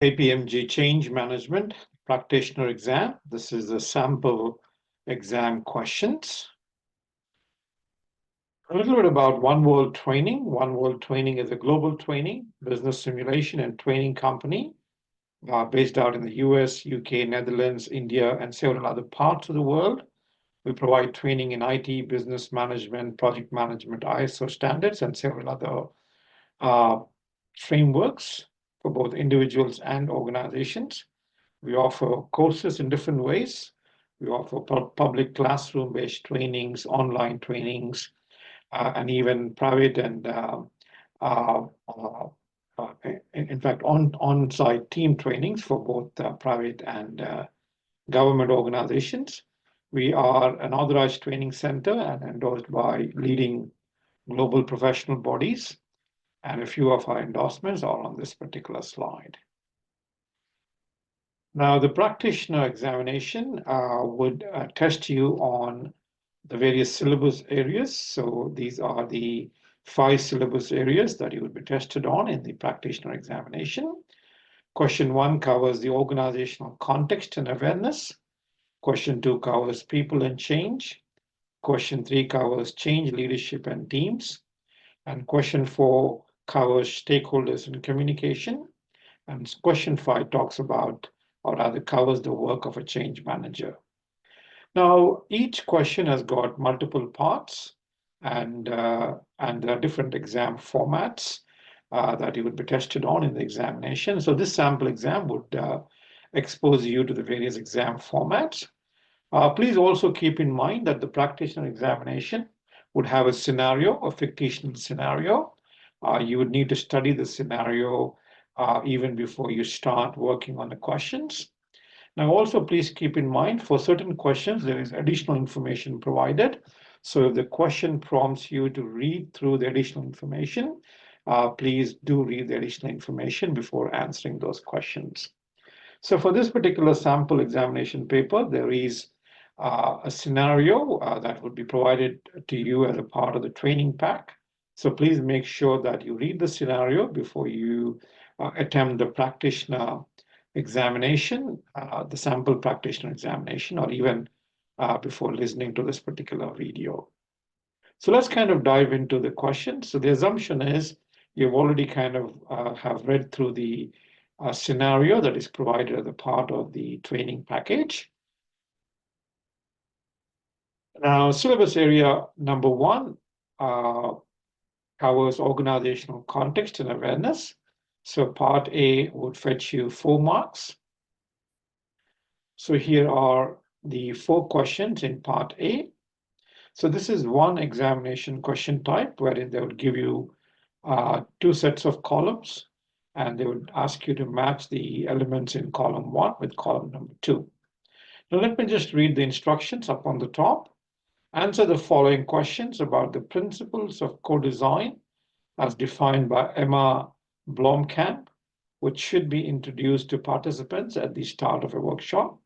Apmg Change Management Practitioner exam. This is the sample exam questions. A little bit about One World Training. One World Training is a global training, business simulation, and training company based out in the US, UK, Netherlands, India, and several other parts of the world. We provide training in IT, business management, project management, ISO standards, and several other frameworks for both individuals and organizations. We offer courses in different ways. We offer public classroom-based trainings, online trainings, and even private and, in fact, on-site team trainings for both private and government organizations. We are an authorized training center and endorsed by leading global professional bodies. And a few of our endorsements are on this particular slide. Now, the practitioner examination would test you on the various syllabus areas. So these are the 5 syllabus areas that you would be tested on in the practitioner examination. Question 1 covers the organizational context and awareness. Question 2 covers people and change. Question 3 covers change, leadership, and teams. And question 4 covers stakeholders and communication. And question 5 talks about, or rather covers, the work of a change manager. Now, each question has got multiple parts, and there are different exam formats that you would be tested on in the examination. So this sample exam would expose you to the various exam formats. Please also keep in mind that the practitioner examination would have a scenario, a fictitious scenario. You would need to study the scenario even before you start working on the questions. Now, also, please keep in mind, for certain questions, there is additional information provided. So if the question prompts you to read through the additional information, please do read the additional information before answering those questions. So for this particular sample examination paper, there is a scenario that would be provided to you as a part of the training pack. So please make sure that you read the scenario before you attempt the practitioner examination, the sample practitioner examination, or even before listening to this particular video. So let's kind of dive into the questions. So the assumption is you've already kind of have read through the scenario that is provided as a part of the training package. Now, syllabus area number 1 covers organizational context and awareness. So part A would fetch you 4 marks. So here are the 4 questions in part A. So this is one examination question type wherein they would give you 2 sets of columns, and they would ask you to match the elements in column 1 with column number 2. Now let me just read the instructions up on the top. Answer the following questions about the principles of co-design as defined by Emma Blomkamp, which should be introduced to participants at the start of a workshop.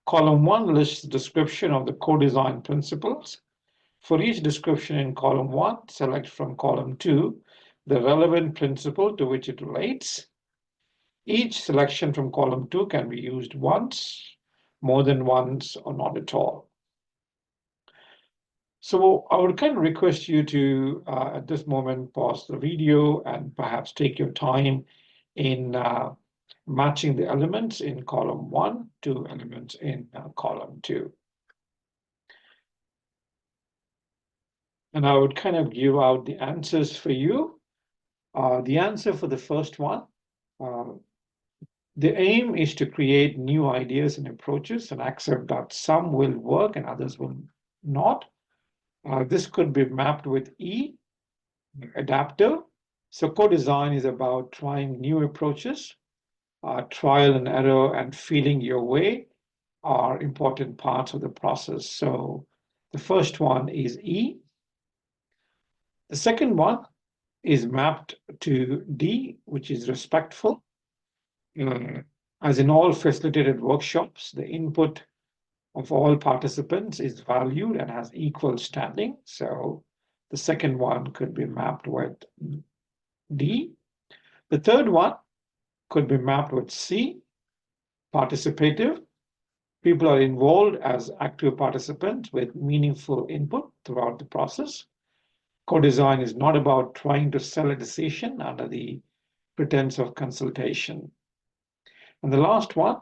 Column 1 lists the description of the co-design principles. For each description in column 1, select from column 2 the relevant principle to which it relates. Each selection from column 2 can be used once, more than once, or not at all. So I would kind of request you to, at this moment, pause the video and perhaps take your time in matching the elements in column 1 to elements in column 2. And I would kind of give out the answers for you. The answer for the first one, the aim is to create new ideas and approaches and accept that some will work and others will not. This could be mapped with E, adaptive. So co-design is about trying new approaches. Trial and error and feeling your way are important parts of the process. So the first one is E. The second one is mapped to D, which is respectful. As in all facilitated workshops, the input of all participants is valued and has equal standing. So the second one could be mapped with D. The third one, could be mapped with C, participative. People are involved as active participants with meaningful input throughout the process. Co-design is not about trying to sell a decision under the pretense of consultation. And the last one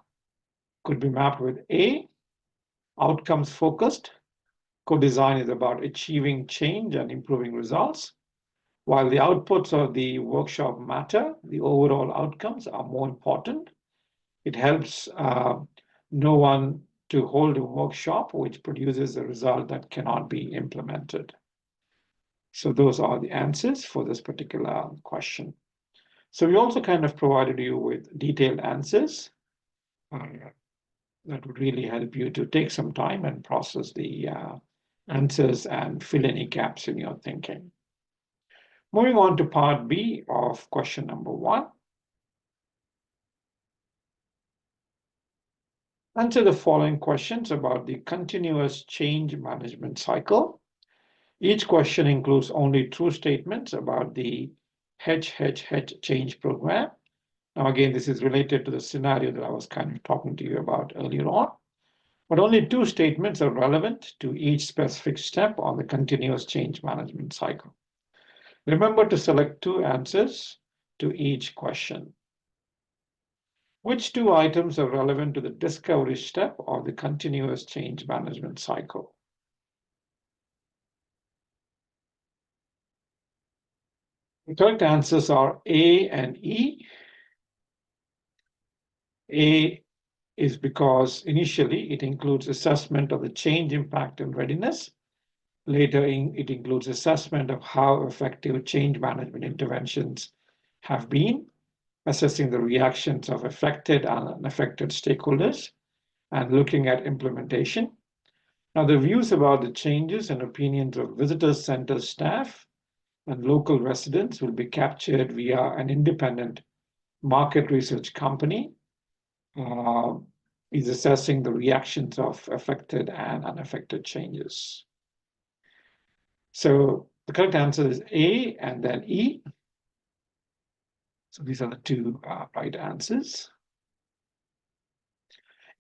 could be mapped with A, outcomes focused. Co-design is about achieving change and improving results. While the outputs of the workshop matter, the overall outcomes are more important. It helps no one to hold a workshop which produces a result that cannot be implemented. So those are the answers for this particular question. So we also kind of provided you with detailed answers that would really help you to take some time and process the answers and fill any gaps in your thinking. Moving on to part B of question number 1. Answer the following questions about the continuous change management cycle. Each question includes only true statements about the change program. Now, again, this is related to the scenario that I was kind of talking to you about earlier on. But only 2 statements are relevant to each specific step on the continuous change management cycle. Remember to select 2 answers to each question. Which 2 items are relevant to the discovery step of the continuous change management cycle? The correct answers are A and E. A is because initially it includes assessment of the change impact and readiness. Later, it includes assessment of how effective change management interventions have been, assessing the reactions of affected and unaffected stakeholders, and looking at implementation. Now, the views about the changes and opinions of visitor center staff and local residents will be captured via an independent market research company. Is assessing the reactions of affected and unaffected changes. So the correct answer is A and then E. So these are the 2 right answers.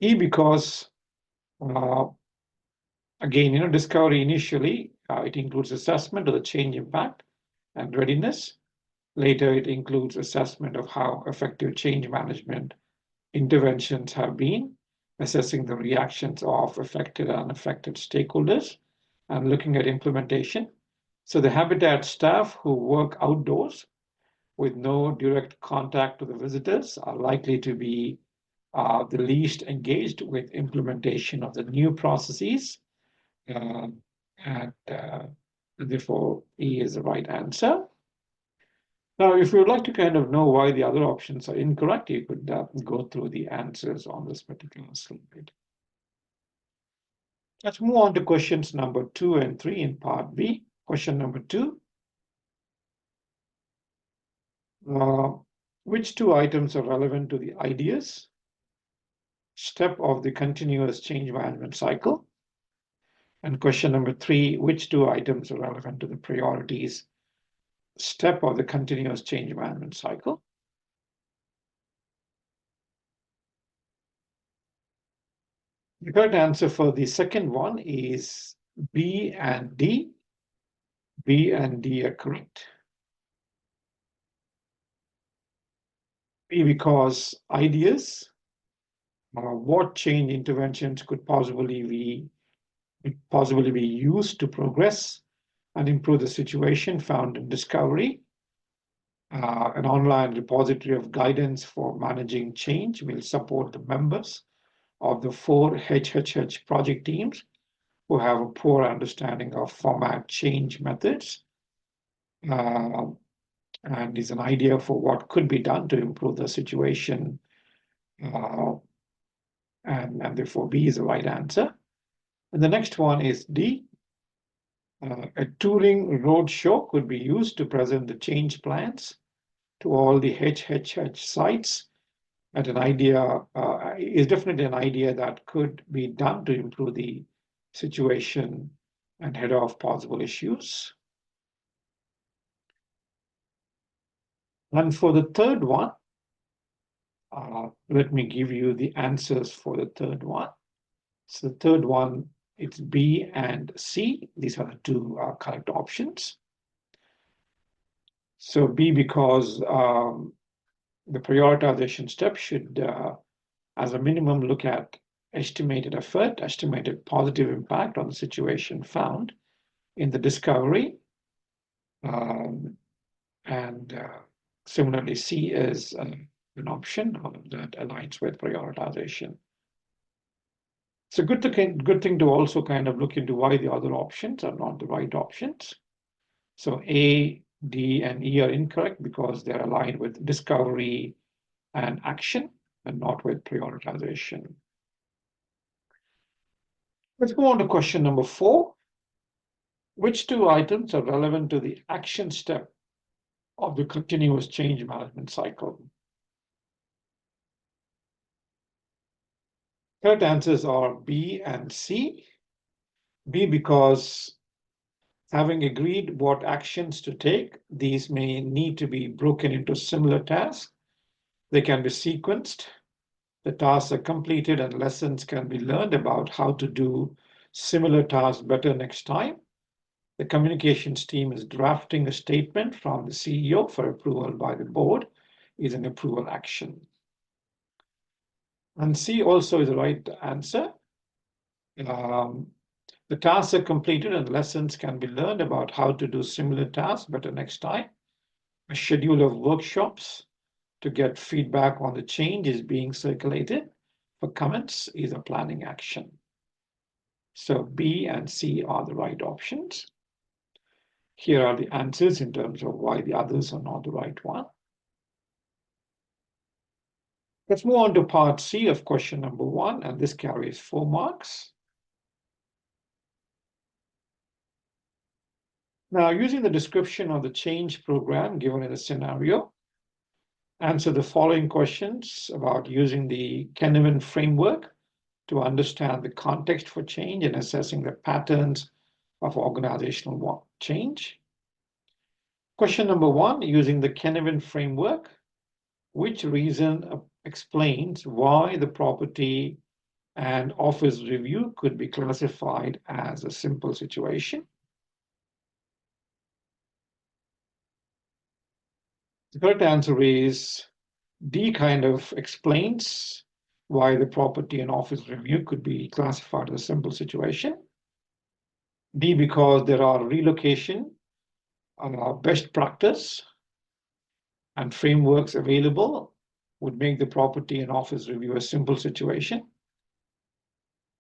E because, again, discovery initially, it includes assessment of the change impact and readiness. Later, it includes assessment of how effective change management interventions have been, assessing the reactions of affected and unaffected stakeholders, and looking at implementation. So the habitat staff who work outdoors with no direct contact with the visitors are likely to be the least engaged with implementation of the new processes. And therefore, E is the right answer. Now, if you would like to kind of know why the other options are incorrect, you could go through the answers on this particular slide. Let's move on to questions number 2 and 3 in part B. Question number 2. Which 2 items are relevant to the ideas step of the continuous change management cycle? And question number 3, which 2 items are relevant to the priorities step of the continuous change management cycle? The correct answer for the second one is B and D. B and D are correct. B because ideas, what change interventions could possibly be used to progress and improve the situation found in discovery. An online repository of guidance for managing change will support the members of the 4 HHH project teams who have a poor understanding of format change methods, and is an idea for what could be done to improve the situation, and therefore B is the right answer. And the next one is D. A touring roadshow could be used to present the change plans to all the HHH sites. And an idea is definitely an idea that could be done to improve the situation and head off possible issues. And for the third one, Let me give you the answers for the third one. So the third one, it's B and C. These are the two correct options. So B, because the prioritization step should, as a minimum, look at estimated effort, estimated positive impact on the situation found in the discovery. And similarly, C is an option that aligns with prioritization. It's a good thing to also kind of look into why the other options are not the right options. So A, D, and E are incorrect because they're aligned with discovery and action and not with prioritization. Let's go on to question number 4. Which two items are relevant to the action step of the continuous change management cycle? Correct answers are B and C. B, because having agreed what actions to take, these may need to be broken into similar tasks. They can be sequenced. The tasks are completed and lessons can be learned about how to do similar tasks better next time. The communications team is drafting a statement from the CEO for approval by the board is an approval action. And C also is the right answer. The tasks are completed and lessons can be learned about how to do similar tasks better next time. A schedule of workshops to get feedback on the change is being circulated for comments is a planning action. So B and C are the right options. Here are the answers in terms of why the others are not the right one. Let's move on to part C of question number 1, and this carries 4 marks. Now, using the description of the change program given in the scenario, answer the following questions about using the Canavan framework to understand the context for change and assessing the patterns of organizational change. Question number 1, using the Canavan framework, which reason explains why the property and office review could be classified as a simple situation? The correct answer is D, kind of explains why the property and office review could be classified as a simple situation. D, because there are relocation, best practice, and frameworks available would make the property and office review a simple situation.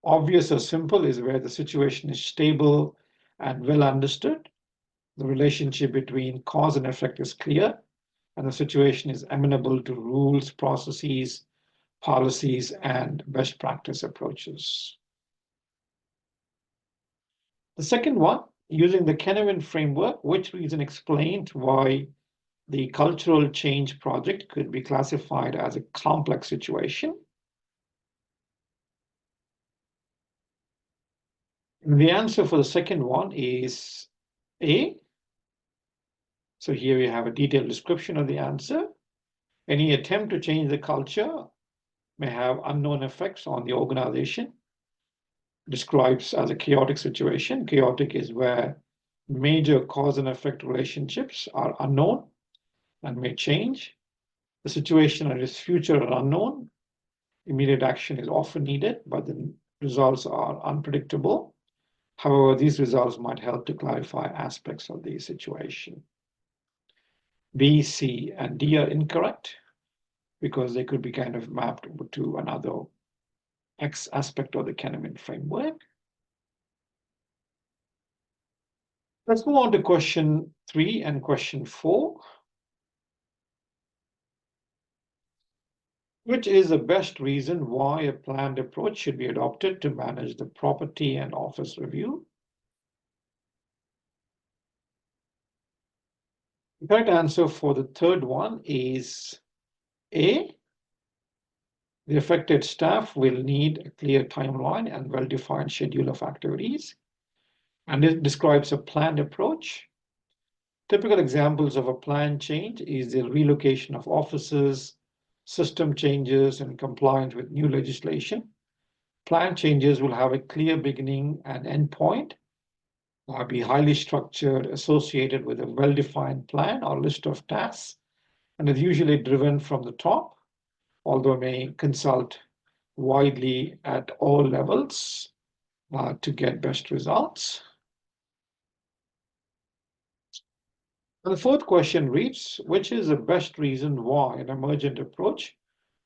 Obvious or simple is where the situation is stable and well understood. The relationship between cause and effect is clear, and the situation is amenable to rules, processes, policies, and best practice approaches. The second one, using the Canavan framework, which reason explains why the cultural change project could be classified as a complex situation? And the answer for the second one is A. So here we have a detailed description of the answer. Any attempt to change the culture may have unknown effects on the organization. Describes as a chaotic situation. Chaotic is where major cause and effect relationships are unknown and may change. The situation and its future are unknown. Immediate action is often needed, but the results are unpredictable. However, these results might help to clarify aspects of the situation. B, C, and D are incorrect because they could be kind of mapped to another X aspect of the Canavan framework. Let's move on to question 3 and question 4. Which is the best reason why a planned approach should be adopted to manage the property and office review? The correct answer for the third one is A. The affected staff will need a clear timeline and well-defined schedule of activities. And it describes a planned approach. Typical examples of a planned change is the relocation of offices, system changes and compliance with new legislation. Plan changes will have a clear beginning and end point, be highly structured, associated with a well-defined plan or list of tasks, and is usually driven from the top, although may consult widely at all levels to get best results. And the fourth question reads, which is the best reason why an emergent approach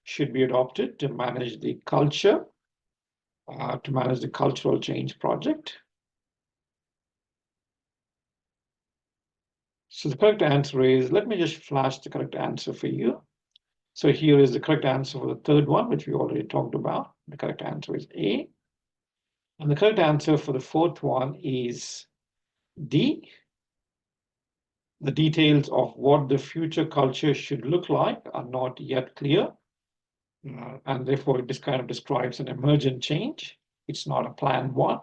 should be adopted to manage the culture, to manage the cultural change project? So the correct answer is, let me just flash the correct answer for you. So here is the correct answer for the third one, which we already talked about. The correct answer is A. And the correct answer for the fourth one is D. The details of what the future culture should look like are not yet clear. And therefore, this kind of describes an emergent change. It's not a planned one.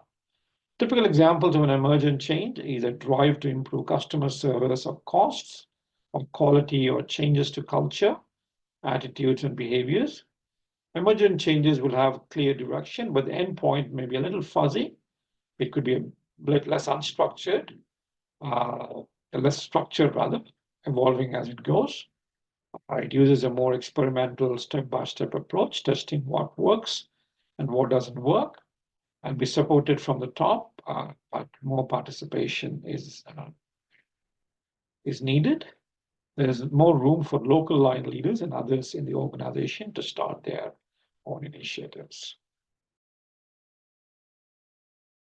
Typical examples of an emergent change is a drive to improve customer service or costs, or quality, or changes to culture, attitudes, and behaviors. Emergent changes will have clear direction, but the endpoint may be a little fuzzy. It could be a bit less unstructured, less structured rather, evolving as it goes. It uses a more experimental step-by-step approach, testing what works and what doesn't work, and be supported from the top, but more participation is needed. There's more room for local line leaders and others in the organization to start their own initiatives.